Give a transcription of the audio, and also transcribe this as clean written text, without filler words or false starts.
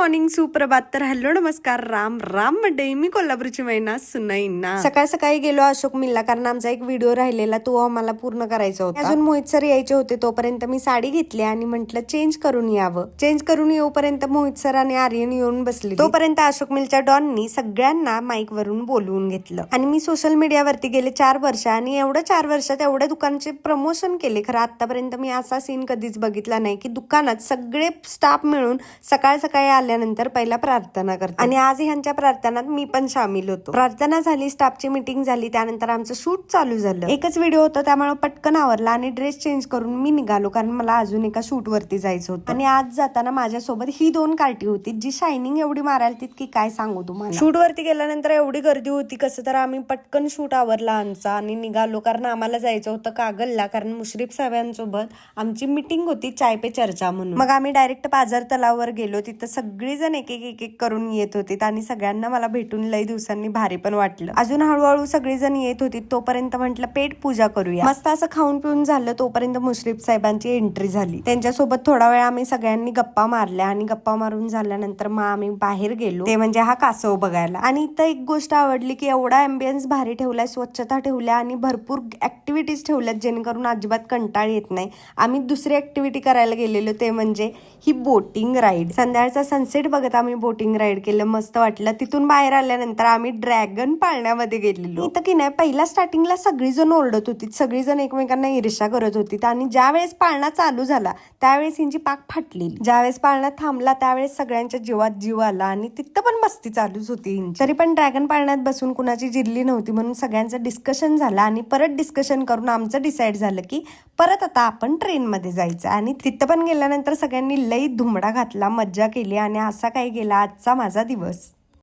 Morning, सुप्रभात. तर hello नमस्कार, राम राम मंडळी. मी कोल्हापूरची मैना सुनैना. सकाळ सकाळी गेलो अशोक मिलला, कारण आमचा एक व्हिडिओ राहिलेला तो आम्हाला पूर्ण करायचा होता. अजून मोहित सर यायचे होते, तोपर्यंत मी साडी घेतली आणि म्हंटल चेंज करून यावं. चेंज करून येऊपर्यंत मोहित सर आणि आर्यन येऊन बसले. तोपर्यंत अशोक मिलच्या डॉननी सगळ्यांना माईक वरून बोलवून घेतलं आणि मी सोशल मीडियावरती गेले 4 वर्ष आणि एवढ्या 4 वर्षात एवढ्या दुकानाचे प्रमोशन केले. खरं आतापर्यंत मी असा सीन कधीच बघितला नाही की दुकानात सगळे स्टाफ मिळून सकाळ सकाळी आल्यानंतर पहिला प्रार्थना करतात. आणि आज ह्यांच्या प्रार्थनात मी पण सामील होतो. प्रार्थना झाली, स्टाफची मीटिंग झाली, त्यानंतर आमचं शूट चालू झालं. एकच व्हिडिओ होता त्यामुळे पटकन आवरला आणि ड्रेस चेंज करून मी निघालो, कारण मला अजून एका शूट वरती जायचं होतं. आणि आज जाताना माझ्यासोबत ही 2 कार्टी होती जी शायनिंग एवढी मारायला तित की काय सांगू तुम्हाला. शूट वरती गेल्यानंतर एवढी गर्दी होती, कसं तर आम्ही पटकन शूट आवरला आमचा आणि निघालो, कारण आम्हाला जायचं होतं कागलला, कारण मुश्रीफ साहेबांसोबत आमची मीटिंग होती चाय पे चर्चा म्हणून. मग आम्ही डायरेक्ट पाझर तलावावर गेलो. तिथं सगळीजण एक एक करून येत होते आणि सगळ्यांना मला भेटून लई दिवसांनी भारी पण वाटलं. अजून हळूहळू सगळीजण येत होती, तोपर्यंत म्हटलं पेट पूजा करूया. मस्त असं खाऊन पिऊन झालं, तोपर्यंत मुश्रीफ साहेबांची एंट्री झाली. त्यांच्यासोबत थोडा वेळ आम्ही सगळ्यांनी गप्पा मारल्या आणि गप्पा मारून झाल्यानंतर मग आम्ही बाहेर गेलो, ते म्हणजे हा कासव बघायला. आणि इथं एक गोष्ट आवडली की एवढा अँबियन्स भारी ठेवलाय, स्वच्छता ठेवल्या आणि भरपूर ऍक्टिव्हिटीज ठेवल्यात जेणेकरून अजिबात कंटाळ येत नाही. आम्ही दुसरी ऍक्टिव्हिटी करायला गेलेलो, ते म्हणजे ही बोटिंग राईड. संध्याकाळचा सनसेट बघत आम्ही बोटिंग राईड केलं, मस्त वाटलं. तिथून बाहेर आल्यानंतर आम्ही ड्रॅगन पाळण्यामध्ये गेलेलो. इथं की नाही पहिला स्टार्टिंगला सगळीजण ओरडत होती, सगळीजण एकमेकांना ईर्ष्या करत होती. आणि ज्या वेळेस पाळणा चालू झाला त्यावेळेस हिंची पाक फाटली. ज्यावेळेस पाळणा थांबला त्यावेळेस सगळ्यांच्या जीवात जीव आला आणि तिथं पण मस्ती चालूच होती. तरी पण ड्रॅगन पाळण्यात बसून कुणाची जिरली नव्हती, म्हणून सगळ्यांचं डिस्कशन झालं आणि परत डिस्कशन करून आमचं डिसाईड झालं की परत आता आपण ट्रेन मध्ये जायचं. आणि तिथं पण गेल्यानंतर सगळ्यांनी लई धुमडा घातला, मज्जा केली आणि असा काही गेला आजचा माझा दिवस.